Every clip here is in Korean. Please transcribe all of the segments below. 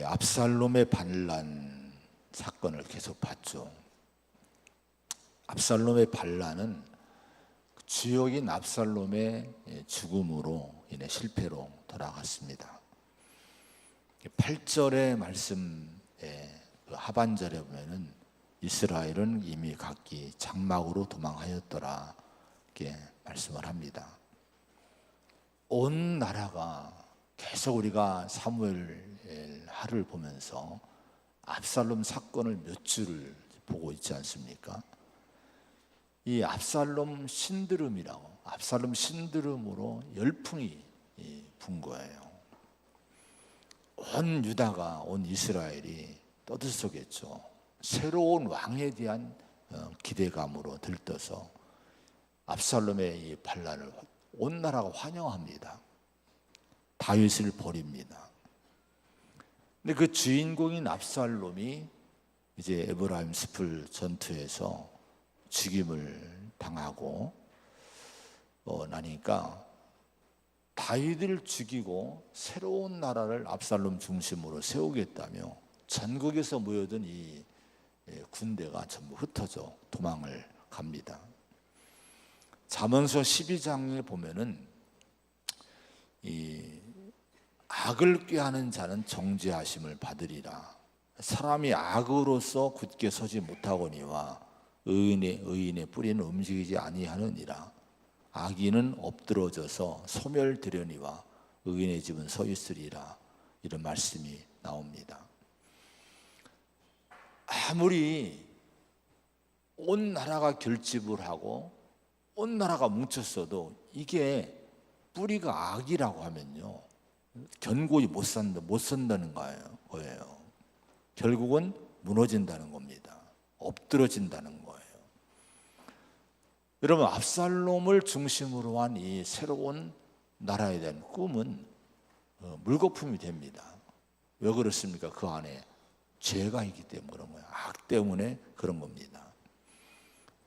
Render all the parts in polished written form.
압살롬의 반란 사건을 계속 봤죠. 압살롬의 반란은 주역인 압살롬의 죽음으로 인해 실패로 돌아갔습니다. 8절의 말씀의 하반절에 보면은 이스라엘은 이미 각기 장막으로 도망하였더라 이렇게 말씀을 합니다. 온 나라가 계속 우리가 사무엘 하를 보면서 압살롬 사건을 몇 주를 보고 있지 않습니까? 이 압살롬 신드롬이라고, 압살롬 신드롬으로 열풍이 분 거예요. 온 유다가, 온 이스라엘이 떠들썩했죠. 새로운 왕에 대한 기대감으로 들떠서 압살롬의 이 반란을 온 나라가 환영합니다. 다윗을 버립니다. 근데 그 주인공인 압살롬이 이제 에브라임 숲을 전투에서 죽임을 당하고 나니까 다윗을 죽이고 새로운 나라를 압살롬 중심으로 세우겠다며 전국에서 모여든 이 군대가 전부 흩어져 도망을 갑니다. 잠언서 12장에 보면은 이 악을 꾀하는 자는 정죄하심을 받으리라. 사람이 악으로서 굳게 서지 못하거니와 의인의 뿌리는 움직이지 아니하느니라. 악인은 엎드러져서 소멸되려니와 의인의 집은 서 있으리라. 이런 말씀이 나옵니다. 아무리 온 나라가 결집을 하고 온 나라가 뭉쳤어도 이게 뿌리가 악이라고 하면요, 견고히 못 선다는 거예요. 결국은 무너진다는 겁니다. 엎드러진다는 거예요. 여러분, 압살롬을 중심으로 한 이 새로운 나라에 대한 꿈은 물거품이 됩니다. 왜 그렇습니까? 그 안에 죄가 있기 때문에 그런 거예요. 악 때문에 그런 겁니다.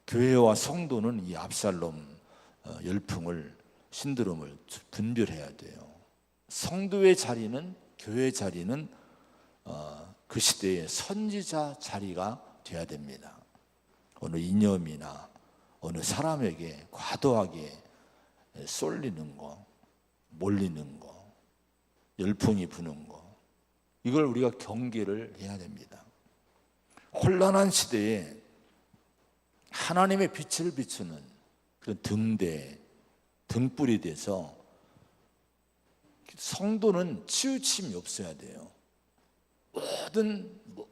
교회와 성도는 이 압살롬 열풍을, 신드롬을 분별해야 돼요. 성도의 자리는, 교회의 자리는 그 시대의 선지자 자리가 돼야 됩니다. 어느 이념이나 어느 사람에게 과도하게 쏠리는 거, 몰리는 거, 열풍이 부는 거, 이걸 우리가 경계를 해야 됩니다. 혼란한 시대에 하나님의 빛을 비추는 그런 등불이 돼서 성도는 치우침이 없어야 돼요.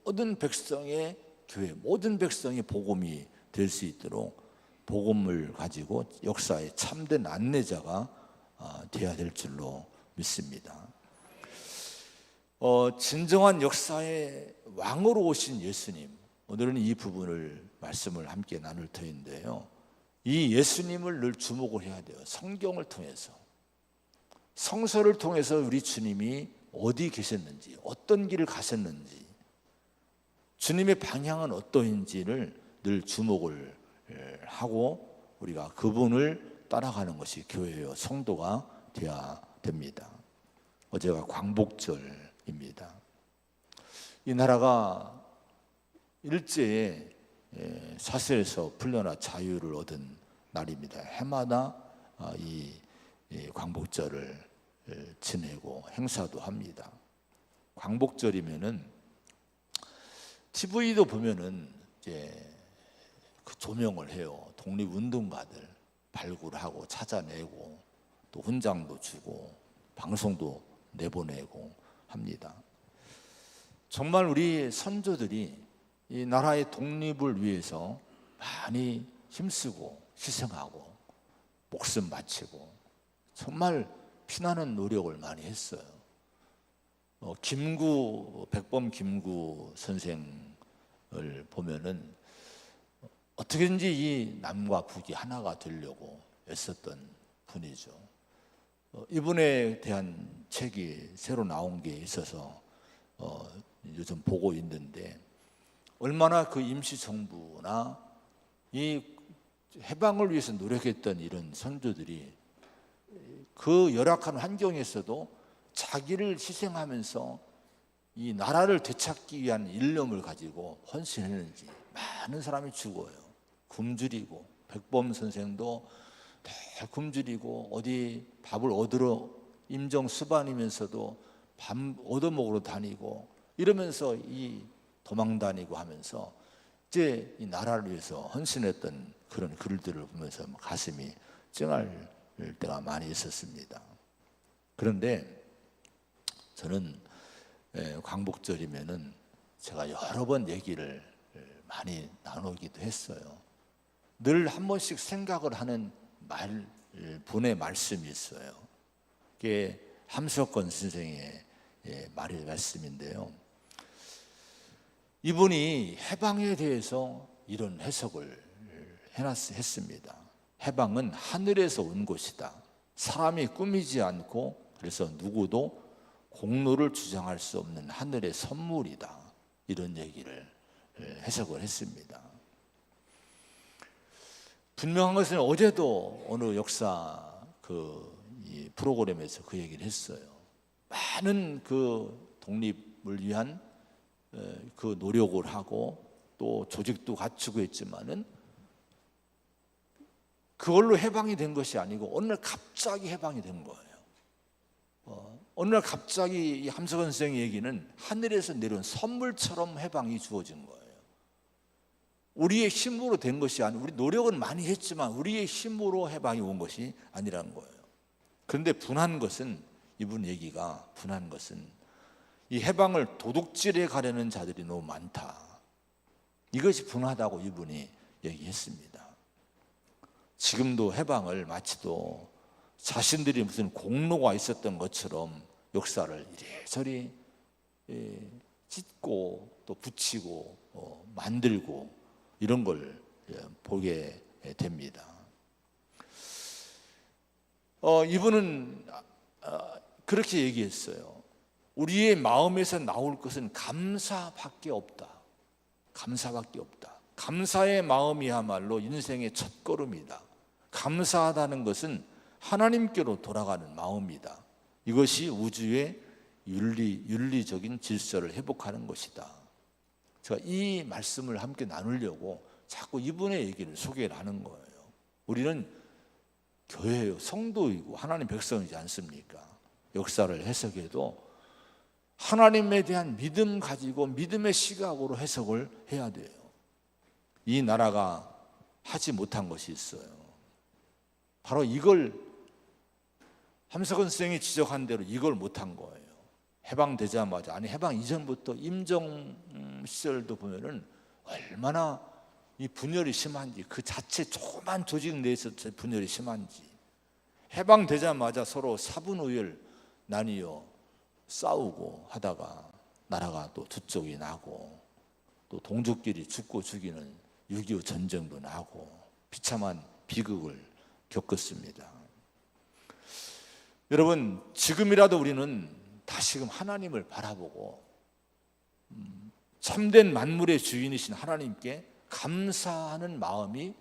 모든 백성의 교회, 모든 백성의 복음이 될 수 있도록 복음을 가지고 역사의 참된 안내자가 되어야 될 줄로 믿습니다. 진정한 역사의 왕으로 오신 예수님, 오늘은 이 부분을 말씀을 함께 나눌 터인데요, 이 예수님을 늘 주목을 해야 돼요. 성경을 통해서, 성서를 통해서 우리 주님이 어디 계셨는지, 어떤 길을 가셨는지, 주님의 방향은 어떠한지를 늘 주목을 하고 우리가 그분을 따라가는 것이 교회요 성도가 되어야 됩니다. 어제가 광복절입니다. 이 나라가 일제에 사슬에서 풀려나 자유를 얻은 날입니다. 해마다 이 광복절을 지내고 행사도 합니다. 광복절이면은 TV도 보면은 이제 그 조명을 해요. 독립운동가들 발굴하고 찾아내고 또 훈장도 주고 방송도 내보내고 합니다. 정말 우리 선조들이 이 나라의 독립을 위해서 많이 힘쓰고 희생하고 목숨 바치고 정말 피나는 노력을 많이 했어요. 백범 김구 선생을 보면은 어떻게든지 이 남과 북이 하나가 되려고 애썼던 분이죠. 이분에 대한 책이 새로 나온 게 있어서 요즘 보고 있는데, 얼마나 그 임시정부나 이 해방을 위해서 노력했던 이런 선조들이 그 열악한 환경에서도 자기를 희생하면서 이 나라를 되찾기 위한 일념을 가지고 헌신했는지 많은 사람이 죽어요. 굶주리고, 백범 선생도 다 굶주리고 어디 밥을 얻으러 임정수반이면서도 밥 얻어먹으러 다니고 이러면서 이 도망 다니고 하면서 이제 이 나라를 위해서 헌신했던 그런 글들을 보면서 가슴이 찡할 때가 많이 있었습니다. 그런데 저는 광복절이면은 제가 여러 번 얘기를 많이 나누기도 했어요. 늘 한 번씩 생각을 하는 분의 말씀이 있어요. 그게 함석권 선생의 말씀인데요. 이분이 해방에 대해서 이런 해석을 했습니다. 해방은 하늘에서 온 것이다. 사람이 꾸미지 않고 그래서 누구도 공로를 주장할 수 없는 하늘의 선물이다. 이런 얘기를 해석을 했습니다. 분명한 것은 어제도 어느 역사 이 프로그램에서 그 얘기를 했어요. 많은 그 독립을 위한 그 노력을 하고 또 조직도 갖추고 있지만은 그걸로 해방이 된 것이 아니고 어느 날 갑자기 해방이 된 거예요. 어느 날 갑자기 이 함석원 선생의 얘기는 하늘에서 내려온 선물처럼 해방이 주어진 거예요. 우리의 힘으로 된 것이 아니고 우리 노력은 많이 했지만 우리의 힘으로 해방이 온 것이 아니라는 거예요. 그런데 분한 것은 이분 얘기가 분한 것은 이 해방을 도둑질해 가려는 자들이 너무 많다. 이것이 분하다고 이분이 얘기했습니다. 지금도 해방을 마치도 자신들이 무슨 공로가 있었던 것처럼 역사를 이리저리 찢고 또 붙이고 만들고 이런 걸 보게 됩니다. 이분은 그렇게 얘기했어요. 우리의 마음에서 나올 것은 감사밖에 없다. 감사밖에 없다. 감사의 마음이야말로 인생의 첫걸음이다. 감사하다는 것은 하나님께로 돌아가는 마음이다. 이것이 우주의 윤리적인 질서를 회복하는 것이다. 제가 이 말씀을 함께 나누려고 자꾸 이분의 얘기를 소개를 하는 거예요. 우리는 교회요, 성도이고 하나님 백성이지 않습니까? 역사를 해석해도 하나님에 대한 믿음 가지고 믿음의 시각으로 해석을 해야 돼요. 이 나라가 하지 못한 것이 있어요. 바로 이걸 함석원 선생이 지적한 대로 이걸 못한 거예요. 해방되자마자, 아니 해방 이전부터 임정 시절도 보면은 얼마나 이 분열이 심한지, 그 자체 조그만 조직 내에서 분열이 심한지, 해방되자마자 서로 사분우열 나뉘어 싸우고 하다가 나라가 또 두 쪽이 나고 또 동족끼리 죽고 죽이는 6.25 전쟁도 나고 비참한 비극을 겪었습니다. 여러분, 지금이라도 우리는 다시금 하나님을 바라보고 참된 만물의 주인이신 하나님께 감사하는 마음이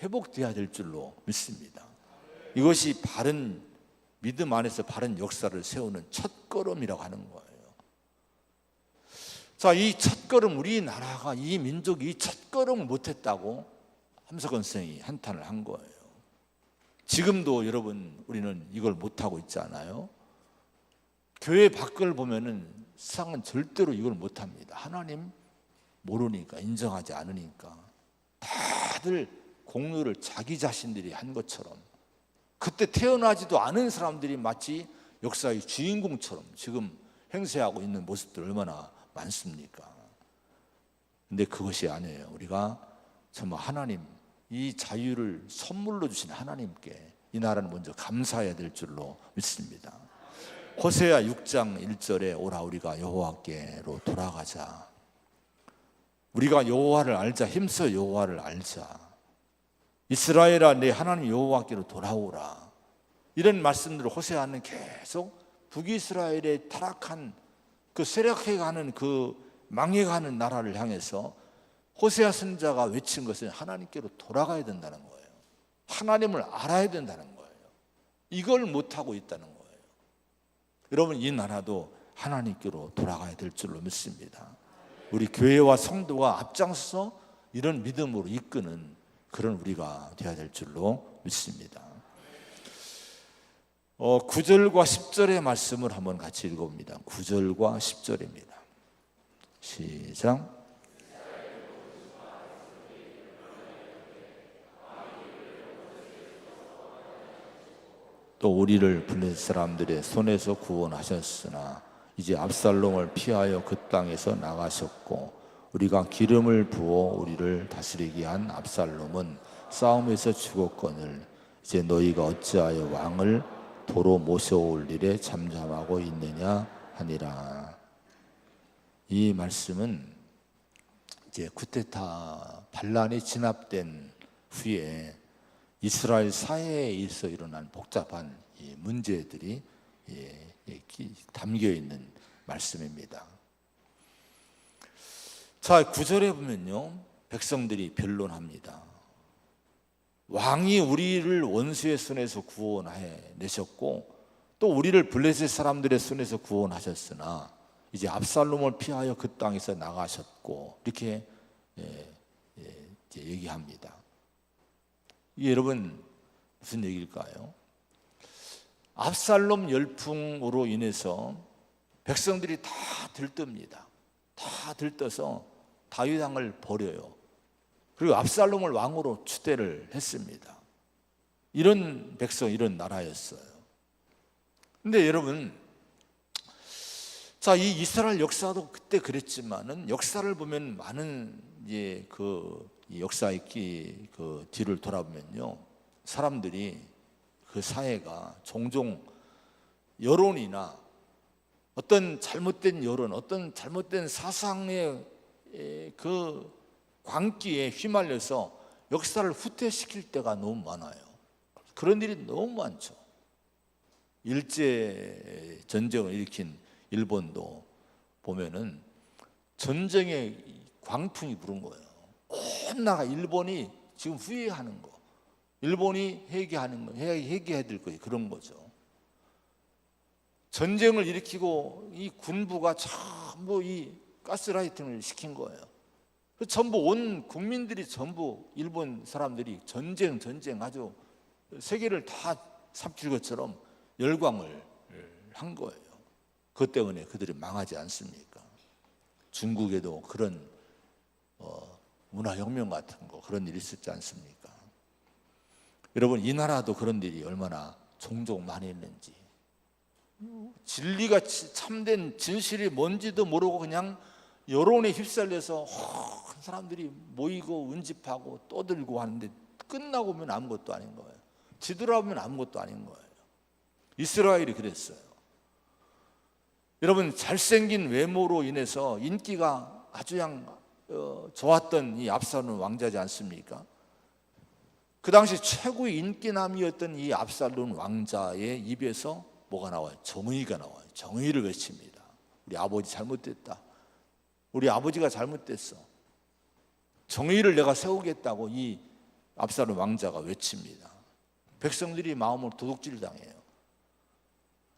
회복되어야 될 줄로 믿습니다. 이것이 바른 믿음 안에서 바른 역사를 세우는 첫걸음이라고 하는 거예요. 자, 이 첫걸음, 우리나라가, 이 민족이 이 첫걸음을 못했다고 함석원 선생이 한탄을 한 거예요. 지금도 여러분 우리는 이걸 못하고 있지 않아요? 교회 밖을 보면은 세상은 절대로 이걸 못합니다. 하나님 모르니까, 인정하지 않으니까 다들 공로를 자기 자신들이 한 것처럼, 그때 태어나지도 않은 사람들이 마치 역사의 주인공처럼 지금 행세하고 있는 모습들 얼마나 많습니까? 근데 그것이 아니에요. 우리가 정말 하나님, 이 자유를 선물로 주신 하나님께 이 나라는 먼저 감사해야 될 줄로 믿습니다. 호세아 6장 1절에 오라 우리가 여호와께로 돌아가자. 우리가 여호와를 알자. 힘써 여호와를 알자. 이스라엘아 내 하나님 여호와께로 돌아오라. 이런 말씀들을 호세아는 계속 북이스라엘의 타락한 그 쇠락해가는 그 망해가는 나라를 향해서 호세아 선지자가 외친 것은 하나님께로 돌아가야 된다는 거예요. 하나님을 알아야 된다는 거예요. 이걸 못하고 있다는 거예요. 여러분, 이 나라도 하나님께로 돌아가야 될 줄로 믿습니다. 우리 교회와 성도가 앞장서서 이런 믿음으로 이끄는 그런 우리가 되어야 될 줄로 믿습니다. 9절과 10절의 말씀을 한번 같이 읽어봅니다. 9절과 10절입니다. 시작. 또 우리를 블레셋 사람들의 손에서 구원하셨으나 이제 압살롬을 피하여 그 땅에서 나가셨고 우리가 기름을 부어 우리를 다스리게 한 압살롬은 싸움에서 죽었거늘 이제 너희가 어찌하여 왕을 도로 모셔올 일에 잠잠하고 있느냐 하니라. 이 말씀은 이제 쿠데타 반란이 진압된 후에 이스라엘 사회에서 일어난 복잡한 문제들이 담겨 있는 말씀입니다. 자, 9절에 보면요, 백성들이 변론합니다. 왕이 우리를 원수의 손에서 구원해 내셨고 또 우리를 블레셋 사람들의 손에서 구원하셨으나 이제 압살롬을 피하여 그 땅에서 나가셨고 이렇게 얘기합니다. 이게 여러분 무슨 얘기일까요? 압살롬 열풍으로 인해서 백성들이 다 들뜹니다. 다 들떠서 다윗 왕을 버려요. 그리고 압살롬을 왕으로 추대를 했습니다. 이런 백성, 이런 나라였어요. 근데 여러분, 자, 이 이스라엘 역사도 그때 그랬지만은 역사를 보면 많은 이 역사의 그 뒤를 돌아보면요, 사람들이 그 사회가 종종 여론이나 어떤 잘못된 여론, 어떤 잘못된 사상의 그 광기에 휘말려서 역사를 후퇴시킬 때가 너무 많아요. 그런 일이 너무 많죠. 일제 전쟁을 일으킨 일본도 보면은 전쟁의 광풍이 부른 거예요. 온 나라 일본이 지금 후회하는 거, 일본이 회개하는 거, 회개해야 될 거, 그런 거죠. 전쟁을 일으키고 이 군부가 전부 이 가스라이팅을 시킨 거예요. 전부 온 국민들이 전부 일본 사람들이 전쟁 아주 세계를 다 삼킬 것처럼 열광을 한 거예요. 그것 때문에 그들이 망하지 않습니까? 중국에도 그런 문화혁명 같은 거, 그런 일이 있었지 않습니까? 여러분, 이 나라도 그런 일이 얼마나 종종 많이 있는지, 진리가 참된 진실이 뭔지도 모르고 그냥 여론에 휩쓸려서 사람들이 모이고 운집하고 떠들고 하는데 끝나고 보면 아무것도 아닌 거예요. 뒤돌아보면 아무것도 아닌 거예요. 이스라엘이 그랬어요. 여러분, 잘생긴 외모로 인해서 인기가 아주 좋았던 이 압살롬 왕자지 않습니까? 그 당시 최고의 인기남이었던 이 압살롬 왕자의 입에서 뭐가 나와요? 정의가 나와요. 정의를 외칩니다. 우리 아버지 잘못됐다. 우리 아버지가 잘못됐어. 정의를 내가 세우겠다고 이 압살롬 왕자가 외칩니다. 백성들이 마음을 도둑질 당해요.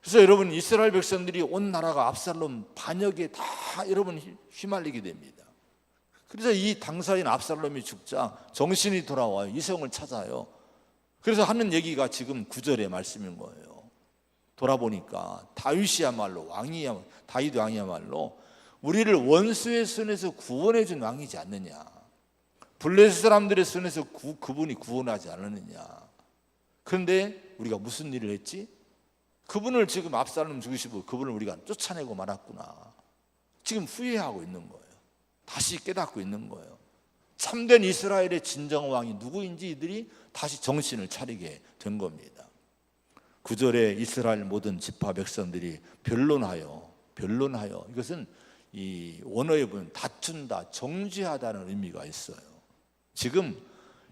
그래서 여러분, 이스라엘 백성들이 온 나라가 압살롬 반역에 다 여러분 휘말리게 됩니다. 그래서 이 당사인 압살롬이 죽자 정신이 돌아와요. 이성을 찾아요. 그래서 하는 얘기가 지금 9절의 말씀인 거예요. 돌아보니까 다윗이야말로 다윗 왕이야말로 우리를 원수의 손에서 구원해 준 왕이지 않느냐. 블레셋 사람들의 손에서 그분이 구원하지 않았느냐. 그런데 우리가 무슨 일을 했지? 그분을 지금 압살롬 죽이시고 그분을 우리가 쫓아내고 말았구나. 지금 후회하고 있는 거예요. 다시 깨닫고 있는 거예요. 참된 이스라엘의 진정 왕이 누구인지 이들이 다시 정신을 차리게 된 겁니다. 9절에 이스라엘 모든 지파 백성들이 변론하여, 이것은 이 원어에 보면 다툰다, 정죄하다는 의미가 있어요. 지금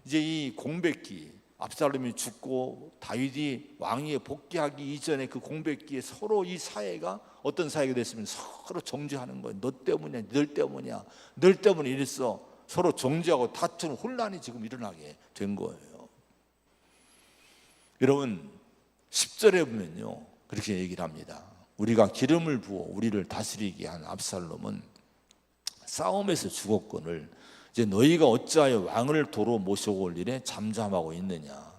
이제 이 공백기, 압살롬이 죽고 다윗이 왕위에 복귀하기 이전에 그 공백기에 서로 이 사회가 어떤 사회가 됐으면 서로 정죄하는 거예요. 너 때문이야, 널 때문이야, 널 때문에 이랬어. 서로 정죄하고 다투는 혼란이 지금 일어나게 된 거예요. 여러분, 10절에 보면요, 그렇게 얘기를 합니다. 우리가 기름을 부어 우리를 다스리게 한 압살롬은 싸움에서 죽었거늘 이제 너희가 어찌하여 왕을 도로 모셔올 일에 잠잠하고 있느냐.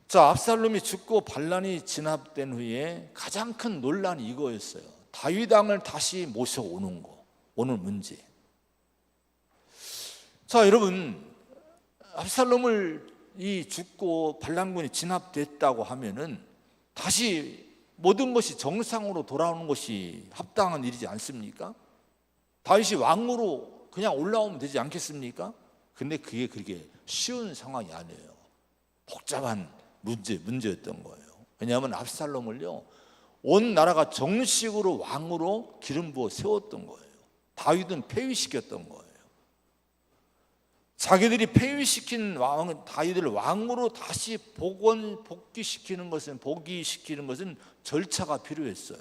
자, 압살롬이 죽고 반란이 진압된 후에 가장 큰 논란이 이거였어요. 다윗 왕을 다시 모셔오는 거, 오는 문제. 자, 여러분, 압살롬을 죽고 반란군이 진압됐다고 하면은 다시 모든 것이 정상으로 돌아오는 것이 합당한 일이지 않습니까? 다윗이 왕으로 그냥 올라오면 되지 않겠습니까? 근데 그게 그렇게 쉬운 상황이 아니에요. 복잡한 문제였던 거예요. 왜냐하면 압살롬을요, 온 나라가 정식으로 왕으로 기름 부어 세웠던 거예요. 다윗은 폐위시켰던 거예요. 자기들이 폐위시킨 다윗을 왕으로 다시 복귀시키는 것은 절차가 필요했어요.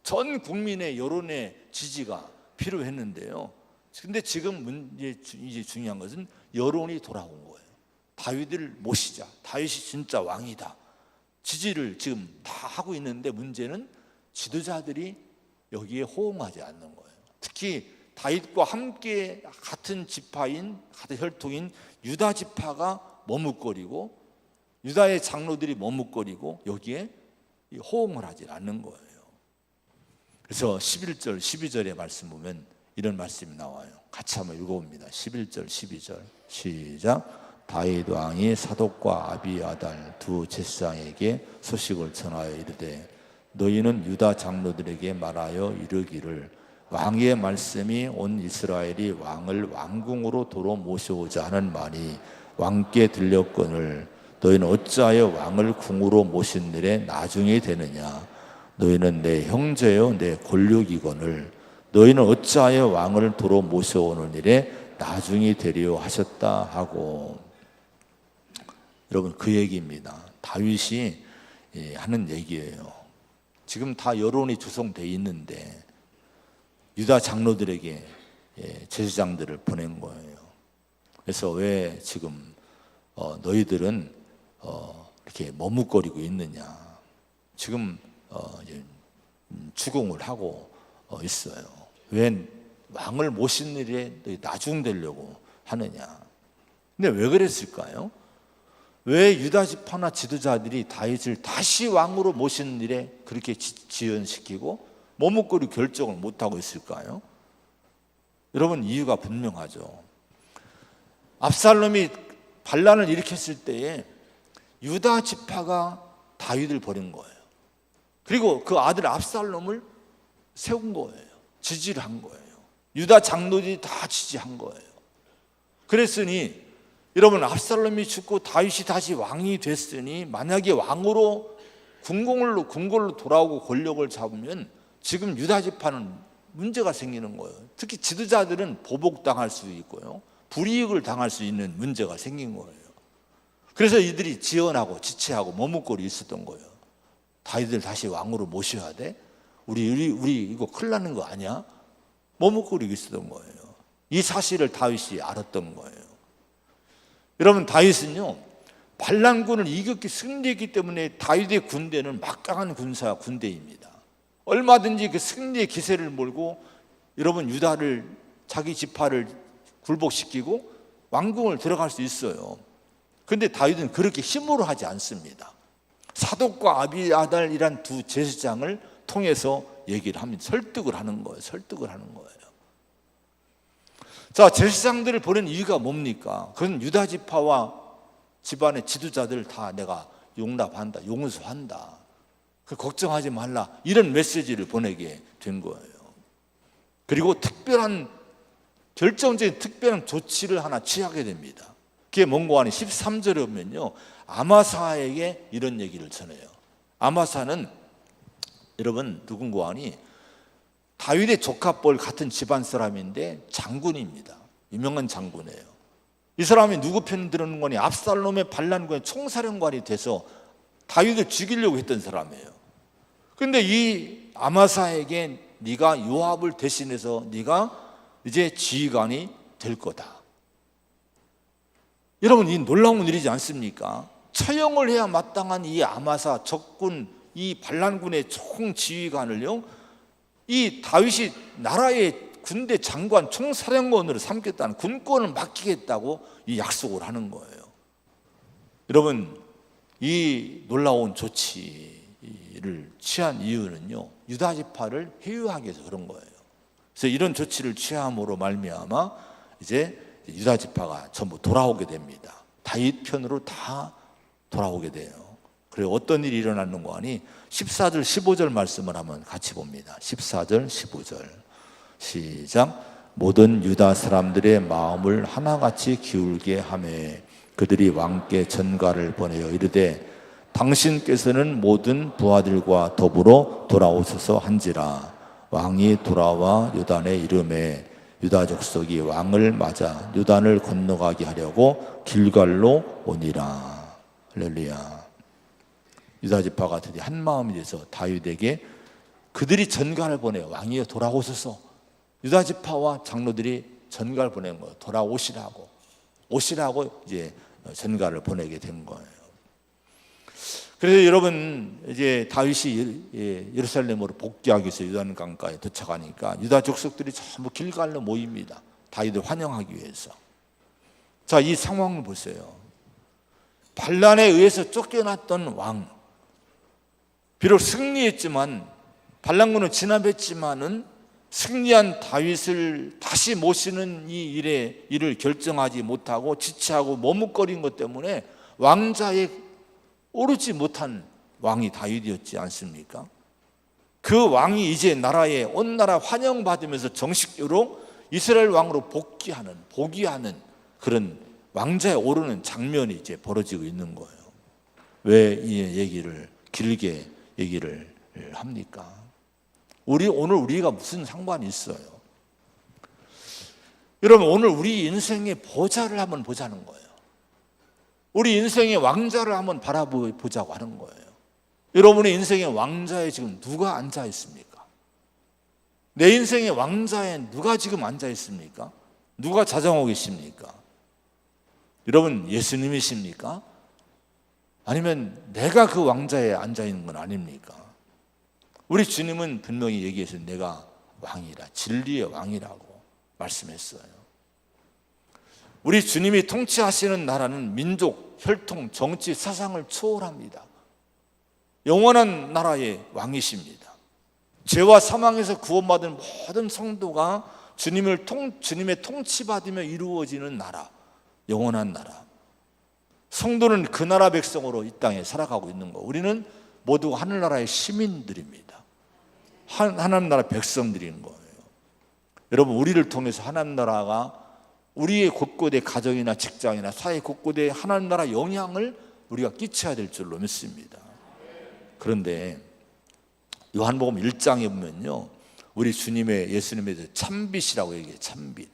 전 국민의 여론의 지지가 필요했는데요. 근데 지금 이제 중요한 것은 여론이 돌아온 거예요. 다윗을 모시자. 다윗이 진짜 왕이다. 지지를 지금 다 하고 있는데 문제는 지도자들이 여기에 호응하지 않는 거예요. 특히 다윗과 함께 같은 지파인, 같은 혈통인 유다 지파가 머뭇거리고 유다의 장로들이 머뭇거리고 여기에 호응을 하지 않는 거예요. 그래서 11절, 12절의 말씀 보면 이런 말씀이 나와요. 같이 한번 읽어봅니다. 11절, 12절 시작. 다윗 왕이 사독과 아비아달 두 제사장에게 소식을 전하여 이르되 너희는 유다 장로들에게 말하여 이르기를 왕의 말씀이 온 이스라엘이 왕을 왕궁으로 도로 모셔오자 하는 말이 왕께 들렸거늘 너희는 어찌하여 왕을 궁으로 모신 일에 나중에 되느냐. 너희는 내 형제요 내 골육이거늘 너희는 어찌하여 왕을 도로 모셔오는 일에 나중에 되려 하셨다 하고. 여러분, 그 얘기입니다. 다윗이 하는 얘기예요. 지금 다 여론이 조성되어 있는데 유다 장로들에게 제사장들을 보낸 거예요. 그래서 왜 지금 너희들은 이렇게 머뭇거리고 있느냐. 지금 이제 추궁을 하고 있어요. 왜 왕을 모신 일에 나중되려고 하느냐. 근데 왜 그랬을까요? 왜 유다 지파나 지도자들이 다윗을 다시 왕으로 모시는 일에 그렇게 지연시키고 머뭇거리고 결정을 못하고 있을까요? 여러분, 이유가 분명하죠. 압살롬이 반란을 일으켰을 때에 유다 지파가 다윗을 버린 거예요. 그리고 그 아들 압살롬을 세운 거예요. 지지를 한 거예요. 유다 장로들이 다 지지한 거예요. 그랬으니 여러분, 압살롬이 죽고 다윗이 다시 왕이 됐으니 만약에 왕으로 궁궐로 돌아오고 권력을 잡으면 지금 유다 지파는 문제가 생기는 거예요. 특히 지도자들은 보복당할 수 있고요, 불이익을 당할 수 있는 문제가 생긴 거예요. 그래서 이들이 지연하고 지체하고 머뭇거리 있었던 거예요. 다윗을 다시 왕으로 모셔야 돼? 우리 이거 큰일 나는 거 아니야? 머뭇거리고 있었던 거예요. 이 사실을 다윗이 알았던 거예요. 여러분, 다윗은요 반란군을 이겼기 승리했기 때문에 다윗의 군대는 막강한 군대입니다. 얼마든지 그 승리의 기세를 몰고 여러분 유다를 자기 지파를 굴복시키고 왕궁을 들어갈 수 있어요. 그런데 다윗은 그렇게 힘으로 하지 않습니다. 사독과 아비아달이란 두 제사장을 통해서 얘기를 합니다. 설득을 하는 거예요. 자, 제사장들을 보낸 이유가 뭡니까? 그건 유다 지파와 집안의 지도자들 다 내가 용납한다, 용서한다, 걱정하지 말라, 이런 메시지를 보내게 된 거예요. 그리고 결정적인 특별한 조치를 하나 취하게 됩니다. 그게 뭔가 하니 13절에 보면요, 아마사에게 이런 얘기를 전해요. 아마사는 여러분 누군가 하니 다윗의 조카뻘 같은 집안 사람인데 장군입니다. 유명한 장군이에요. 이 사람이 누구 편 들었는 거니? 압살롬의 반란군의 총사령관이 돼서 다윗을 죽이려고 했던 사람이에요. 그런데 이 아마사에게 네가 요압을 대신해서 네가 이제 지휘관이 될 거다. 여러분, 이 놀라운 일이지 않습니까? 처형을 해야 마땅한 이 아마사 적군 이 반란군의 총지휘관을요, 이 다윗이 나라의 군대 장관 총사령관으로 삼겠다는, 군권을 맡기겠다고 이 약속을 하는 거예요. 여러분, 이 놀라운 조치를 취한 이유는요, 유다 지파를 회유하기 위해서 그런 거예요. 그래서 이런 조치를 취함으로 말미암아 이제 유다 지파가 전부 돌아오게 됩니다. 다윗 편으로 다 돌아오게 돼요. 그리고 어떤 일이 일어났는가 하니 14절 15절 말씀을 한번 같이 봅니다. 14절 15절 시작. 모든 유다 사람들의 마음을 하나같이 기울게 하매 그들이 왕께 전가를 보내어 이르되 당신께서는 모든 부하들과 더불어 돌아오소서 한지라. 왕이 돌아와 요단에 이르매 유다 족속이 왕을 맞아 요단을 건너가게 하려고 길갈로 오니라. 할렐루야. 유다 지파가 드디어 한 마음이 돼서 다윗에게 그들이 전가를 보내요. 왕이 돌아오소서. 유다 지파와 장로들이 전가를 보낸 거예요. 돌아오시라고, 오시라고 이제 전가를 보내게 된 거예요. 그래서 여러분, 이제 다윗이 예루살렘으로 복귀하기 위해서 요단강가에 도착하니까 유다 족속들이 전부 길갈로 모입니다. 다윗을 환영하기 위해서. 자, 이 상황을 보세요. 반란에 의해서 쫓겨났던 왕, 비록 승리했지만, 반란군은 진압했지만은 승리한 다윗을 다시 모시는 이 일을 결정하지 못하고 지체하고 머뭇거린 것 때문에 왕자에 오르지 못한 왕이 다윗이었지 않습니까? 그 왕이 이제 나라에 온 나라 환영받으면서 정식으로 이스라엘 왕으로 복귀하는 그런 왕자에 오르는 장면이 이제 벌어지고 있는 거예요. 왜 이 얘기를 길게 얘기를 합니까? 오늘 우리가 무슨 상관이 있어요? 여러분, 오늘 우리 인생의 보좌를 한번 보자는 거예요. 우리 인생의 왕자를 한번 바라보자고 하는 거예요. 여러분의 인생의 왕자에 지금 누가 앉아 있습니까? 내 인생의 왕자에 누가 지금 앉아 있습니까? 누가 자정하고 계십니까? 여러분, 예수님이십니까? 아니면 내가 그 왕자에 앉아 있는 건 아닙니까? 우리 주님은 분명히 얘기해서 내가 왕이라, 진리의 왕이라고 말씀했어요. 우리 주님이 통치하시는 나라는 민족, 혈통, 정치, 사상을 초월합니다. 영원한 나라의 왕이십니다. 죄와 사망에서 구원받은 모든 성도가 주님의 통치받으며 이루어지는 나라, 영원한 나라. 성도는 그 나라 백성으로 이 땅에 살아가고 있는 거. 우리는 모두 하늘나라의 시민들입니다. 하나님 나라 백성들인 거예요. 여러분, 우리를 통해서 하나님 나라가 우리의 곳곳의 가정이나 직장이나 사회 곳곳에 하나님 나라 영향을 우리가 끼쳐야 될 줄로 믿습니다. 그런데 요한복음 1장에 보면요, 우리 예수님의 참빛이라고 얘기해요. 참빛.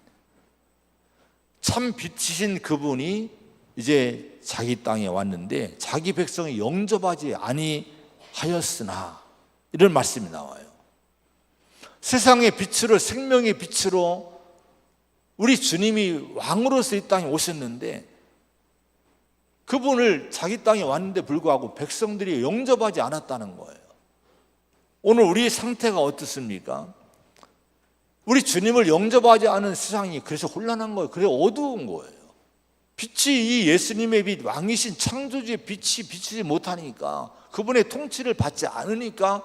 참빛이신 그분이 이제 자기 땅에 왔는데 자기 백성이 영접하지 아니하였으나, 이런 말씀이 나와요. 세상의 빛으로, 생명의 빛으로 우리 주님이 왕으로서 이 땅에 오셨는데 그분을 자기 땅에 왔는데 불구하고 백성들이 영접하지 않았다는 거예요. 오늘 우리의 상태가 어떻습니까? 우리 주님을 영접하지 않은 세상이 그래서 혼란한 거예요. 그래서 어두운 거예요. 빛이, 이 예수님의 빛, 왕이신 창조주의 빛이 비치지 못하니까, 그분의 통치를 받지 않으니까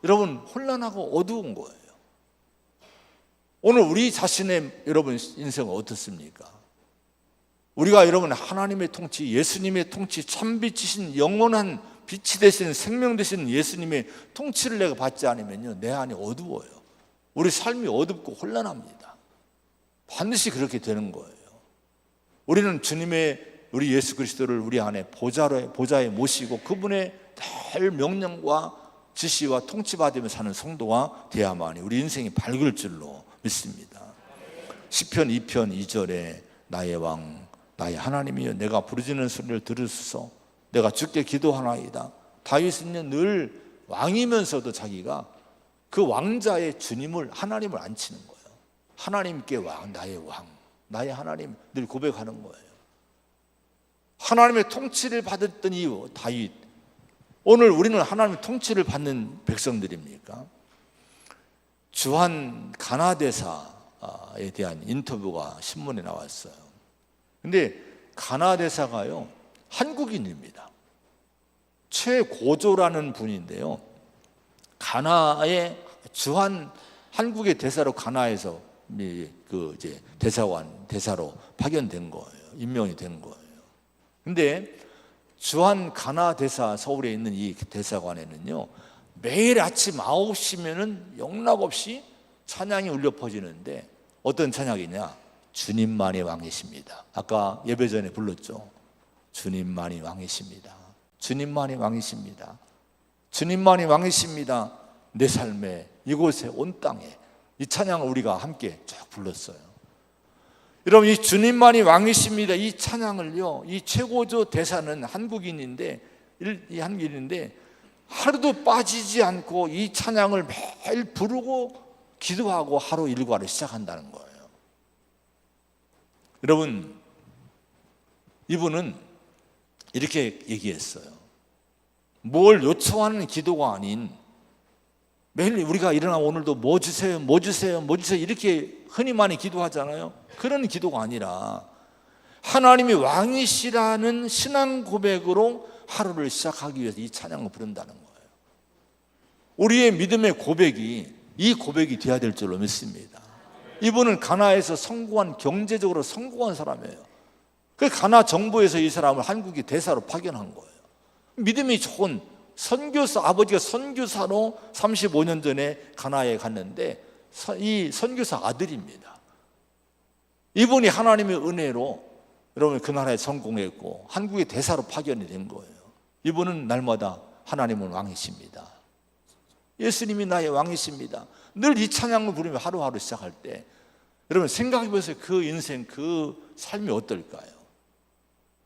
여러분 혼란하고 어두운 거예요. 오늘 우리 자신의 여러분 인생은 어떻습니까? 우리가 여러분 하나님의 통치, 예수님의 통치, 참빛이신 영원한 빛이 되시는, 생명 되시는 예수님의 통치를 내가 받지 않으면요, 내 안이 어두워요. 우리 삶이 어둡고 혼란합니다. 반드시 그렇게 되는 거예요. 우리는 우리 예수 그리스도를 우리 안에 보좌에 모시고 그분의 늘 명령과 지시와 통치받으며 사는 성도가 되야만이 우리 인생이 밝을 줄로 믿습니다. 시편 2편 2절에 나의 왕, 나의 하나님이여, 내가 부르짖는 소리를 들으소서. 내가 주께 기도하나이다. 다윗은 늘 왕이면서도 자기가 그 왕자의 주님을, 하나님을 앉히는 거예요. 하나님께 왕, 나의 하나님 늘 고백하는 거예요. 하나님의 통치를 받았던 이 다윗, 오늘 우리는 하나님의 통치를 받는 백성들입니까? 주한 가나 대사에 대한 인터뷰가 신문에 나왔어요. 근데 가나 대사가요, 한국인입니다. 최고조라는 분인데요, 가나의 주한 한국의 대사로 가나에서 이제 대사로 파견된 거예요. 임명이 된 거예요. 근데 주한 가나 대사, 서울에 있는 이 대사관에는요, 매일 아침 9시면은 영락없이 찬양이 울려 퍼지는데, 어떤 찬양이냐? 주님만이 왕이십니다. 아까 예배 전에 불렀죠. 주님만이 왕이십니다. 주님만이 왕이십니다. 주님만이 왕이십니다. 내 삶에, 이곳에, 온 땅에. 이 찬양을 우리가 함께 쫙 불렀어요. 여러분, 이 주님만이 왕이십니다, 이 찬양을요, 이 최고조 대사는 한국인인데 하루도 빠지지 않고 이 찬양을 매일 부르고 기도하고 하루 일과를 시작한다는 거예요. 여러분, 이분은 이렇게 얘기했어요. 뭘 요청하는 기도가 아닌, 매일 우리가 일어나 오늘도 뭐 주세요, 뭐 주세요, 뭐 주세요 이렇게 흔히 많이 기도하잖아요. 그런 기도가 아니라 하나님이 왕이시라는 신앙 고백으로 하루를 시작하기 위해서 이 찬양을 부른다는 거예요. 우리의 믿음의 고백이 이 고백이 되어야 될 줄로 믿습니다. 이분은 가나에서 성공한, 경제적으로 성공한 사람이에요. 그 가나 정부에서 이 사람을 한국이 대사로 파견한 거예요. 믿음이 좋은 선교사, 아버지가 선교사로 35년 전에 가나에 갔는데 이 선교사 아들입니다. 이분이 하나님의 은혜로 여러분 그 나라에 성공했고 한국의 대사로 파견이 된 거예요. 이분은 날마다 하나님은 왕이십니다. 예수님이 나의 왕이십니다. 늘 이 찬양을 부르며 하루하루 시작할 때 여러분 생각해 보세요. 그 인생, 그 삶이 어떨까요?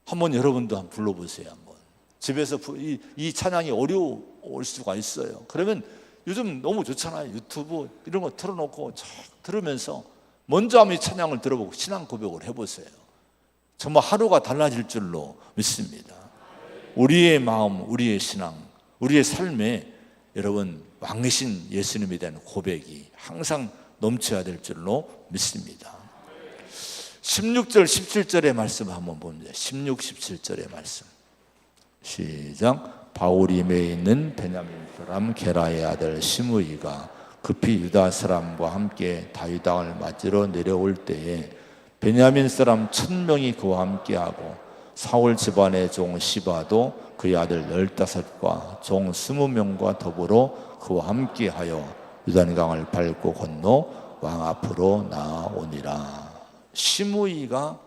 한번 여러분도 한번 불러보세요. 한번 집에서 이 찬양이 어려울 수가 있어요. 그러면 요즘 너무 좋잖아요. 유튜브 이런 거 틀어놓고 쫙 들으면서 먼저 한번 이 찬양을 들어보고 신앙 고백을 해보세요. 정말 하루가 달라질 줄로 믿습니다. 우리의 마음, 우리의 신앙, 우리의 삶에 여러분 왕이신 예수님에 대한 고백이 항상 넘쳐야 될 줄로 믿습니다. 16절, 17절의 말씀 한번 봅니다. 16, 17절의 말씀 시작. 바울임에 있는 베냐민 사람 게라의 아들 시므이가 급히 유다 사람과 함께 다윗 왕을 맞으러 내려올 때에 베냐민 사람 1000명이 그와 함께하고 사울 집안의 종 시바도 그의 아들 15과 종 20명과 더불어 그와 함께하여 요단강을 밟고 건너 왕 앞으로 나아오니라. 시므이가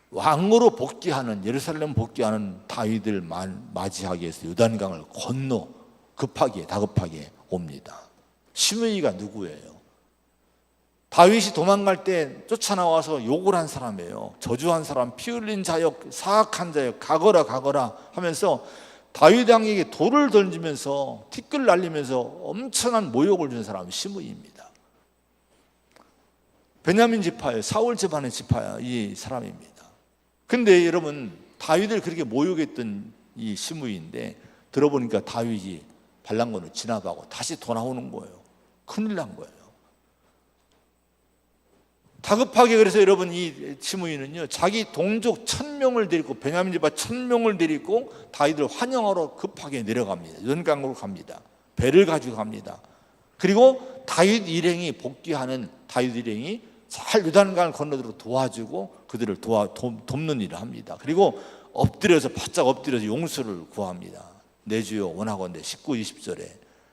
왕으로 복귀하는, 예루살렘 복귀하는 다윗을 맞이하기 위해서 요단강을 건너 다급하게 옵니다. 시므이가 누구예요? 다윗이 도망갈 때 쫓아나와서 욕을 한 사람이에요. 저주한 사람, 피 흘린 자여, 사악한 자여, 가거라 하면서 다윗 왕에게 돌을 던지면서 티끌 날리면서 엄청난 모욕을 준 사람이 시므이입니다. 베냐민 지파예요. 사울 집안의 지파야 이 사람입니다. 근데 여러분 다윗을 그렇게 모욕했던 이 시므이인데 들어보니까 다윗이 발랑권을 진압하고 다시 돌아오는 거예요. 큰일 난 거예요. 다급하게 그래서 여러분 이 시므이는요 자기 동족 1000명을 데리고 베냐민 지파 1000명을 데리고 다윗을 환영하러 급하게 내려갑니다. 요단강으로 갑니다. 배를 가지고 갑니다. 그리고 다윗 일행이 복귀하는 다윗 일행이 잘 요단강을 건너도록 도와주고 그들을 돕는 일을 합니다. 그리고 바짝 엎드려서 용서를 구합니다. 내 주여 원하건대 19, 20절에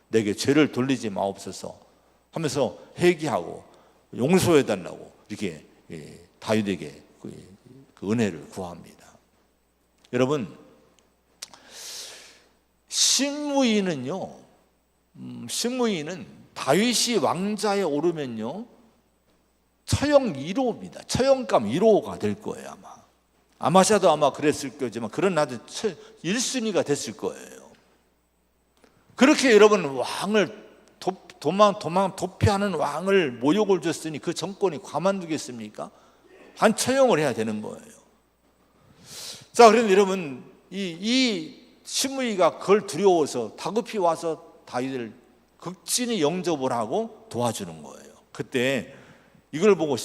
내게 죄를 돌리지 마옵소서 하면서 회개하고 용서해달라고 이렇게 다윗에게 그 은혜를 구합니다. 여러분 시므이는 다윗이 왕자에 오르면요 처형 1호입니다. 처형감 1호가 될 거예요. 아마샤도 아마 그랬을 거지만 그런 나도 1순위가 됐을 거예요. 그렇게 여러분 왕을 도피하는 왕을 모욕을 줬으니 그 정권이 가만두겠습니까? 한 처형을 해야 되는 거예요. 자, 그런데 여러분 이 시므이가 그걸 두려워서 다급히 와서 다윗을 극진히 영접을 하고 도와주는 거예요. 그때 이걸 보고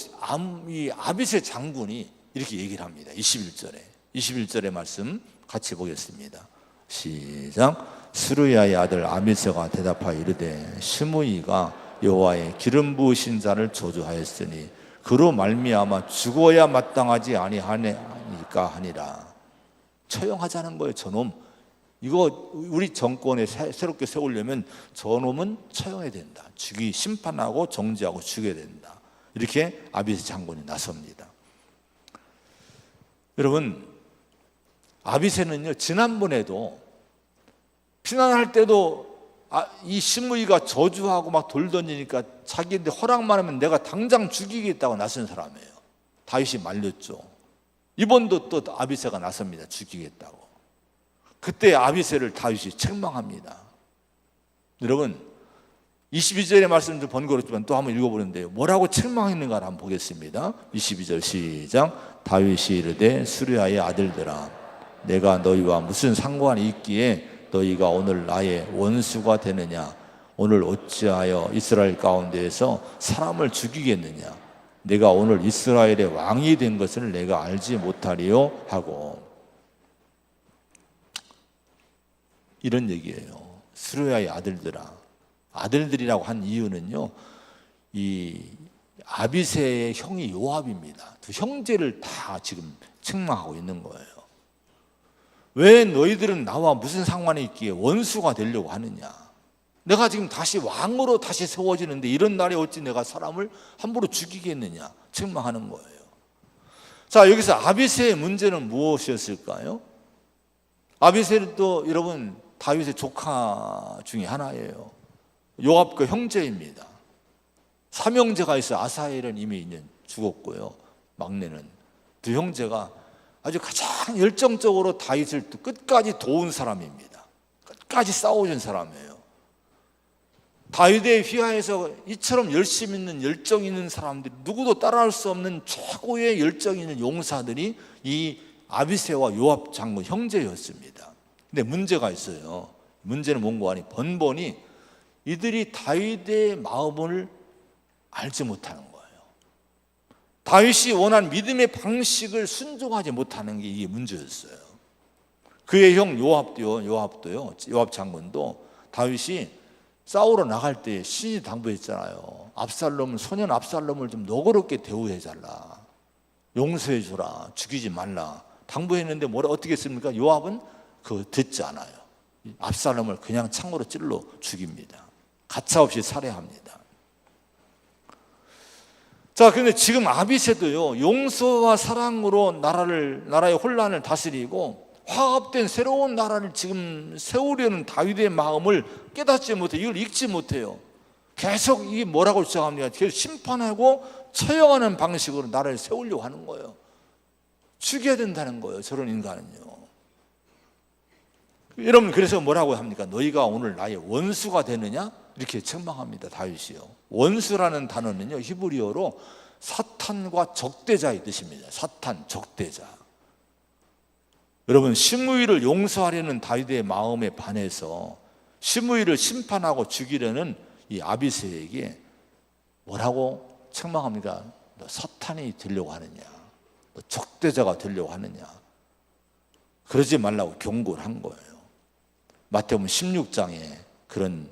이 아비새 장군이 이렇게 얘기를 합니다. 21절의 말씀 같이 보겠습니다. 시작. 스루야의 아들 아비새가 대답하여 이르되 시므이가 여호와의 기름 부으신 자를 저주하였으니 그로 말미암아 죽어야 마땅하지 아니하니까 하니라. 처형하자는 거예요. 저놈 이거 우리 정권에 새롭게 세우려면 저놈은 처형해야 된다. 심판하고 정죄하고 죽여야 된다. 이렇게 아비새 장군이 나섭니다. 여러분, 아비새는요 지난번에도 피난할 때도 이 시므이가 저주하고 막 돌 던지니까 자기한테 허락만 하면 내가 당장 죽이겠다고 나선 사람이에요. 다윗이 말렸죠. 이번도 또 아비새가 나섭니다. 죽이겠다고. 그때 아비새를 다윗이 책망합니다. 여러분 22절의 말씀도 번거롭지만 또 한번 읽어보는데요, 뭐라고 책망했는가 한번 보겠습니다. 22절 시작. 다윗이 이르되 스루야의 아들들아 내가 너희와 무슨 상관이 있기에 너희가 오늘 나의 원수가 되느냐. 오늘 어찌하여 이스라엘 가운데에서 사람을 죽이겠느냐. 내가 오늘 이스라엘의 왕이 된 것을 내가 알지 못하리요 하고. 이런 얘기예요. 스루야의 아들들아. 아들들이라고 한 이유는요, 이 아비새의 형이 요압입니다. 두 형제를 다 지금 책망하고 있는 거예요. 왜 너희들은 나와 무슨 상관이 있기에 원수가 되려고 하느냐. 내가 지금 다시 왕으로 다시 세워지는데 이런 날에 어찌 내가 사람을 함부로 죽이겠느냐 책망하는 거예요. 자, 여기서 아비새의 문제는 무엇이었을까요? 아비새는 또 여러분 다윗의 조카 중에 하나예요. 요압 형제입니다. 삼형제가 있어. 아사엘은 이미 죽었고요. 막내는 두 형제가 아주 가장 열정적으로 다윗을 끝까지 도운 사람입니다. 끝까지 싸워준 사람이에요. 다윗의 휘하에서 이처럼 열심 있는 열정 있는 사람들이 누구도 따라할 수 없는 최고의 열정 있는 용사들이 이 아비새와 요압 장군 형제였습니다. 근데 문제가 있어요. 문제는 뭔가 하니 번번이 이들이 다윗의 마음을 알지 못하는 거예요. 다윗이 원한 믿음의 방식을 순종하지 못하는 게 이게 문제였어요. 그의 형 요압도요, 요압 장군도 다윗이 싸우러 나갈 때 신이 당부했잖아요. 소년 압살롬을 좀 너그럽게 대우해달라, 용서해주라, 죽이지 말라 당부했는데 어떻게 했습니까? 요압은 그거 듣지 않아요. 압살롬을 그냥 창으로 찔러 죽입니다. 가차없이 살해합니다. 자, 그런데 지금 아비새도요, 용서와 사랑으로 나라의 혼란을 다스리고 화합된 새로운 나라를 지금 세우려는 다윗의 마음을 깨닫지 못해요. 이걸 읽지 못해요. 계속 이게 뭐라고 주장합니까? 계속 심판하고 처형하는 방식으로 나라를 세우려고 하는 거예요. 죽여야 된다는 거예요. 저런 인간은요. 여러분, 그래서 뭐라고 합니까? 너희가 오늘 나의 원수가 되느냐? 이렇게 책망합니다. 다윗이요. 원수라는 단어는요, 히브리어로 사탄과 적대자의 뜻입니다. 사탄, 적대자. 여러분, 시므이를 용서하려는 다윗의 마음에 반해서 시므이를 심판하고 죽이려는 이 아비새에게 뭐라고 책망합니까? 너 사탄이 되려고 하느냐? 너 적대자가 되려고 하느냐? 그러지 말라고 경고를 한 거예요. 마태복음 16장에 그런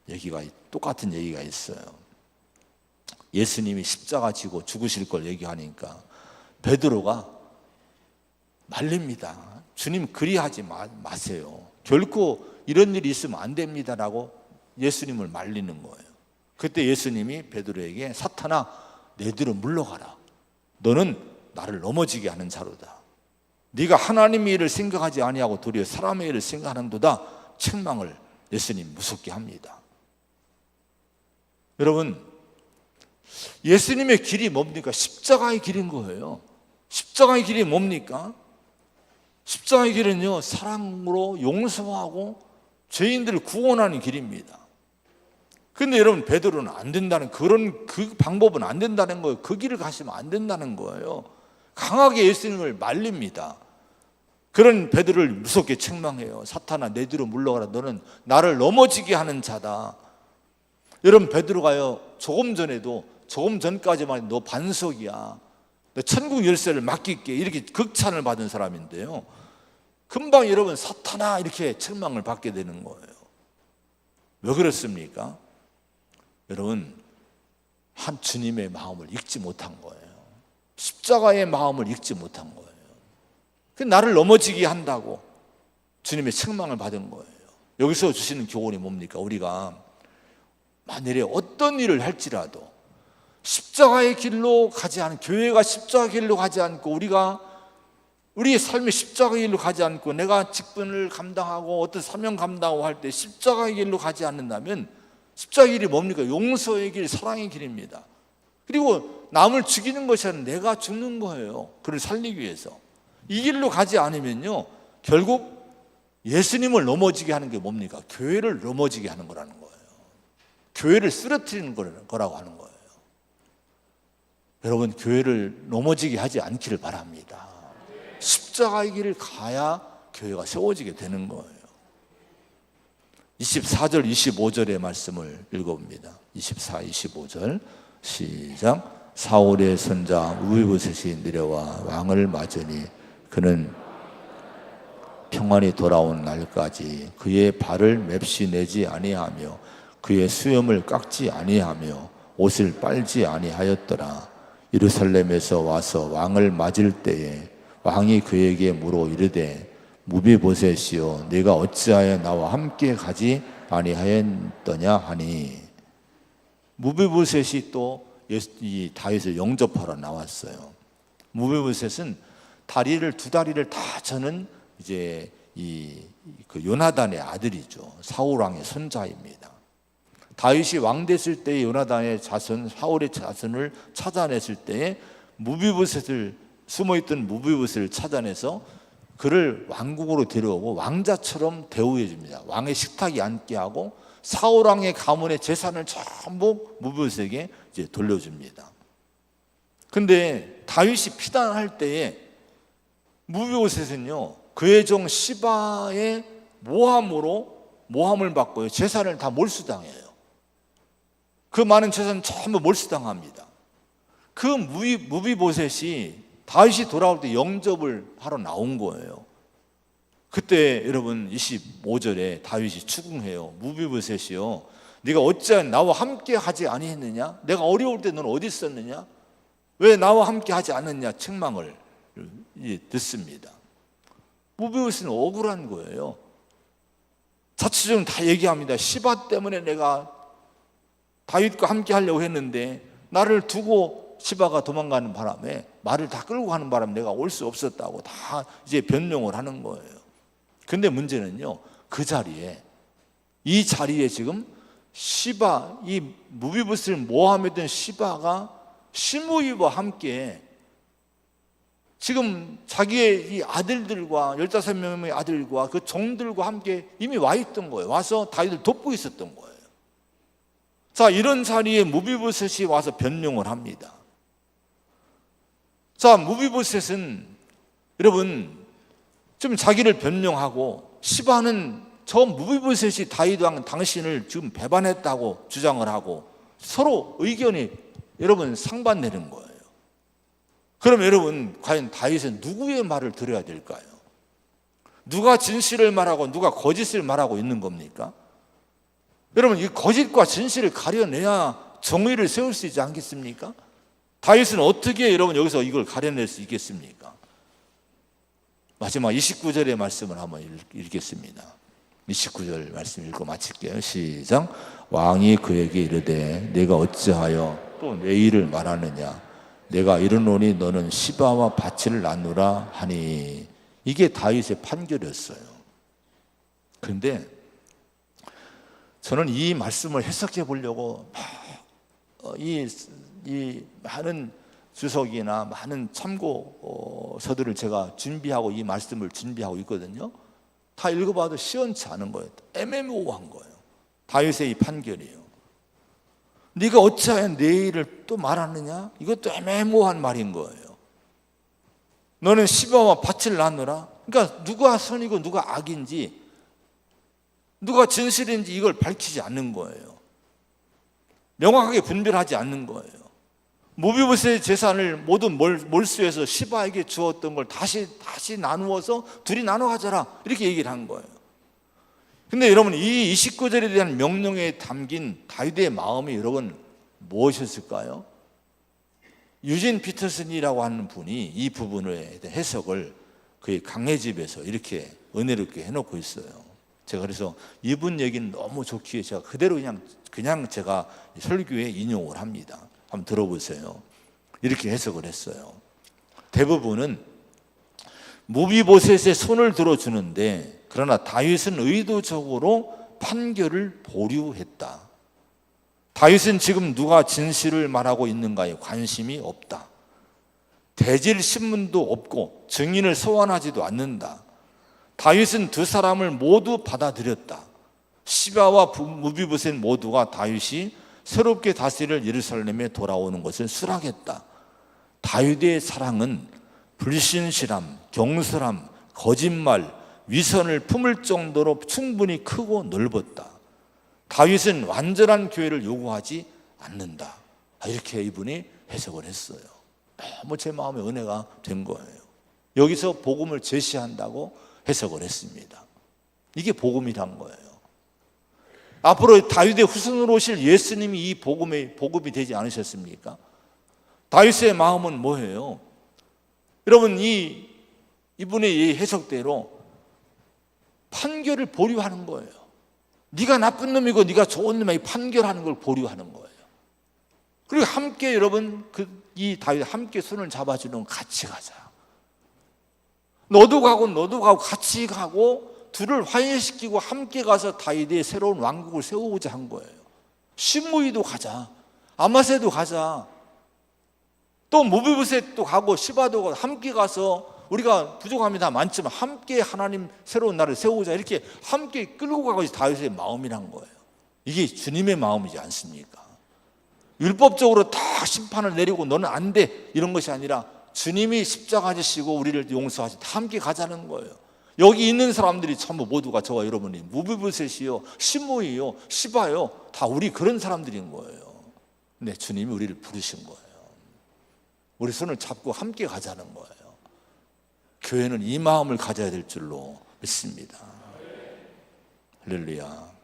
얘기가, 똑같은 얘기가 있어요. 예수님이 십자가 지고 죽으실 걸 얘기하니까 베드로가 말립니다. 주님, 그리하지 마세요. 결코 이런 일이 있으면 안 됩니다라고 예수님을 말리는 거예요. 그때 예수님이 베드로에게 사탄아, 내 뒤로 물러가라. 너는 나를 넘어지게 하는 자로다. 네가 하나님의 일을 생각하지 아니하고 도리어 사람의 일을 생각하는도다. 책망을 예수님 무섭게 합니다. 여러분, 예수님의 길이 뭡니까? 십자가의 길인 거예요. 십자가의 길이 뭡니까? 십자가의 길은요, 사랑으로 용서하고 죄인들을 구원하는 길입니다. 근데 여러분, 베드로는 안 된다는, 그 방법은 안 된다는 거예요. 그 길을 가시면 안 된다는 거예요. 강하게 예수님을 말립니다. 그런 베드로를 무섭게 책망해요. 사탄아, 내 뒤로 물러가라. 너는 나를 넘어지게 하는 자다. 여러분, 베드로가요, 조금 전까지만 해도 너 반석이야, 너 천국 열쇠를 맡길게, 이렇게 극찬을 받은 사람인데요, 금방 여러분 사탄아 이렇게 책망을 받게 되는 거예요. 왜 그렇습니까? 여러분, 한 주님의 마음을 읽지 못한 거예요. 십자가의 마음을 읽지 못한 거예요. 그 나를 넘어지게 한다고 주님의 책망을 받은 거예요. 여기서 주시는 교훈이 뭡니까? 우리가 만일에 어떤 일을 할지라도 십자가의 길로 가지 않은, 교회가 십자가의 길로 가지 않고, 우리가 우리의 삶의 십자가의 길로 가지 않고, 내가 직분을 감당하고 어떤 사명 감당하고 할 때 십자가의 길로 가지 않는다면, 십자가의 길이 뭡니까? 용서의 길, 사랑의 길입니다. 그리고 남을 죽이는 것이 아니라 내가 죽는 거예요. 그를 살리기 위해서. 이 길로 가지 않으면요, 결국 예수님을 넘어지게 하는 게 뭡니까? 교회를 넘어지게 하는 거라는 거예요. 교회를 쓰러뜨리는 거라고 하는 거예요. 여러분, 교회를 넘어지게 하지 않기를 바랍니다. 십자가의 길을 가야 교회가 세워지게 되는 거예요. 24절 25절의 말씀을 읽어봅니다. 24, 25절 시작. 사울의 손자 무비보셋이 내려와 왕을 맞으니 그는 평안히 돌아온 날까지 그의 발을 맵시 내지 아니하며 그의 수염을 깎지 아니하며 옷을 빨지 아니하였더라. 예루살렘에서 와서 왕을 맞을 때에 왕이 그에게 물어 이르되 무비보셋이여, 네가 어찌하여 나와 함께 가지 아니하였더냐 하니, 무비보셋이 또 이 다윗을 영접하러 나왔어요. 무비보셋은 두 다리를 다 저는 이제 그 요나단의 아들이죠. 사울 왕의 손자입니다. 다윗이 왕 됐을 때 요나단의 자손, 사울의 자손을 찾아냈을 때에 숨어있던 무비보셋을 찾아내서 그를 왕국으로 데려오고 왕자처럼 대우해 줍니다. 왕의 식탁에 앉게 하고 사울 왕의 가문의 재산을 전부 무비보셋에게 이제 돌려줍니다. 근데 다윗이 피난할 때에 무비보셋은요, 그의 종 시바의 모함을 받고요, 재산을 다 몰수당해요. 그 많은 재산 전부 몰수당합니다. 그 무비보셋이 다윗이 돌아올 때 영접을 하러 나온 거예요. 그때 여러분 25절에 다윗이 추궁해요. 무비보셋이요, 네가 어찌하여 나와 함께 하지 아니했느냐? 내가 어려울 때 너는 어디 있었느냐? 왜 나와 함께 하지 않느냐? 책망을 듣습니다. 무비보셋은 억울한 거예요. 자취적으로 다 얘기합니다. 시바 때문에 내가 다윗과 함께 하려고 했는데 나를 두고 시바가 도망가는 바람에, 말을 다 끌고 가는 바람에 내가 올 수 없었다고 다 이제 변명을 하는 거예요. 근데 문제는요, 이 자리에 지금 시바, 이 무비보셋을 모함했던 시바가 시므이와 함께 지금 자기의 이 아들들과 15명의 아들과 그 종들과 함께 이미 와 있던 거예요. 와서 다윗을 돕고 있었던 거예요. 자, 이런 자리에 무비보셋이 와서 변명을 합니다. 자, 무비보셋은 여러분 지금 자기를 변명하고, 시바는 저 무비보셋이 다윗 왕 당신을 지금 배반했다고 주장을 하고, 서로 의견이 여러분 상반되는 거예요. 그럼 여러분, 과연 다윗은 누구의 말을 들어야 될까요? 누가 진실을 말하고 누가 거짓을 말하고 있는 겁니까? 여러분, 이 거짓과 진실을 가려내야 정의를 세울 수 있지 않겠습니까? 다윗은 어떻게 여러분 여기서 이걸 가려낼 수 있겠습니까? 마지막 29절의 말씀을 한번 읽겠습니다. 29절 말씀 읽고 마칠게요. 시작. 왕이 그에게 이르되 내가 어찌하여 또 내 일을 말하느냐? 내가 이르노니 너는 시바와 밭을 나누라 하니. 이게 다윗의 판결이었어요. 그런데 저는 이 말씀을 해석해 보려고 이 많은 주석이나 많은 참고서들을 제가 준비하고 이 말씀을 준비하고 있거든요. 다 읽어봐도 시원치 않은 거예요. 애매모호한 거예요. 다윗의 이 판결이에요. 네가 어찌하여 내 일을 또 말하느냐? 이것도 애매모호한 말인 거예요. 너는 시바와 밭을 나누라. 그러니까 누가 선이고 누가 악인지, 누가 진실인지 이걸 밝히지 않는 거예요. 명확하게 분별하지 않는 거예요. 모비보셋의 재산을 모두 몰수해서 시바에게 주었던 걸 다시 나누어서 둘이 나눠 가져라, 이렇게 얘기를 한 거예요. 근데 여러분, 이 29절에 대한 명령에 담긴 다윗의 마음이 여러분 무엇이었을까요? 유진 피터슨이라고 하는 분이 이 부분의 해석을 그의 강해집에서 이렇게 은혜롭게 해놓고 있어요. 제가 그래서 이분 얘기는 너무 좋기에 제가 그대로 그냥 제가 설교에 인용을 합니다. 한번 들어보세요. 이렇게 해석을 했어요. 대부분은 무비보셋의 손을 들어주는데, 그러나 다윗은 의도적으로 판결을 보류했다. 다윗은 지금 누가 진실을 말하고 있는가에 관심이 없다. 대질 신문도 없고 증인을 소환하지도 않는다. 다윗은 두 사람을 모두 받아들였다. 시바와 무비보셋 모두가 다윗이 새롭게 다스릴 예루살렘에 돌아오는 것을 수락했다. 다윗의 사랑은 불신실함, 경솔함, 거짓말, 위선을 품을 정도로 충분히 크고 넓었다. 다윗은 완전한 교회를 요구하지 않는다. 이렇게 이분이 해석을 했어요. 너무 제 마음에 은혜가 된 거예요. 여기서 복음을 제시한다고 해석을 했습니다. 이게 복음이란 거예요. 앞으로 다윗의 후손으로 오실 예수님이 이 복음이 되지 않으셨습니까? 다윗의 마음은 뭐예요? 여러분, 이분의 이 해석대로 판결을 보류하는 거예요. 네가 나쁜 놈이고 네가 좋은 놈이고 판결하는 걸 보류하는 거예요. 그리고 함께 여러분 이 다윗 함께 손을 잡아주는, 같이 가자. 너도 가고 같이 가고 둘을 화해시키고 함께 가서 다윗의 새로운 왕국을 세우고자 한 거예요. 시므이도 가자, 아마새도 가자, 또 무비보셋도 가고 시바도 가고 함께 가서 우리가 부족함이 다 많지만 함께 하나님 새로운 나라를 세우자, 이렇게 함께 끌고 가고 다윗의 마음이란 거예요. 이게 주님의 마음이지 않습니까? 율법적으로 다 심판을 내리고 너는 안 돼, 이런 것이 아니라 주님이 십자가 지시고 우리를 용서하시, 다 함께 가자는 거예요. 여기 있는 사람들이 전부 모두가 저와 여러분이 무비보셋이요, 시므이요, 시바요, 다 우리 그런 사람들인 거예요. 근데 주님이 우리를 부르신 거예요. 우리 손을 잡고 함께 가자는 거예요. 교회는 이 마음을 가져야 될 줄로 믿습니다. 할렐루야.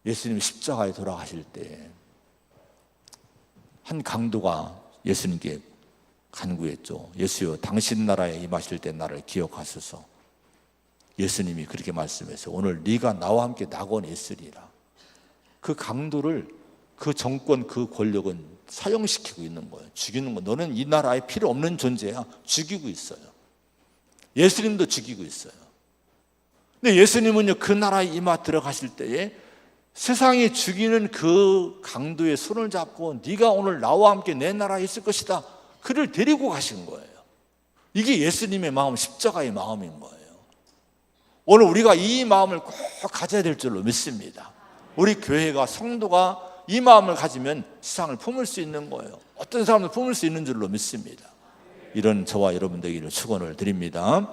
예수님이 십자가에 돌아가실 때 한 강도가 예수님께 간구했죠. 예수여, 당신 나라에 임하실 때 나를 기억하소서. 예수님이 그렇게 말씀해서 오늘 네가 나와 함께 낙원에 있으리라. 그 강도를, 그 정권, 그 권력은 사형시키고 있는 거예요. 죽이는 거. 너는 이 나라에 필요 없는 존재야. 죽이고 있어요. 예수님도 죽이고 있어요. 근데 예수님은요, 그 나라에 임하 들어가실 때에 세상이 죽이는 그 강도의 손을 잡고 네가 오늘 나와 함께 내 나라에 있을 것이다, 그를 데리고 가신 거예요. 이게 예수님의 마음, 십자가의 마음인 거예요. 오늘 우리가 이 마음을 꼭 가져야 될 줄로 믿습니다. 우리 교회가, 성도가 이 마음을 가지면 세상을 품을 수 있는 거예요. 어떤 사람도 품을 수 있는 줄로 믿습니다. 이런 저와 여러분 되기를 축원을 드립니다.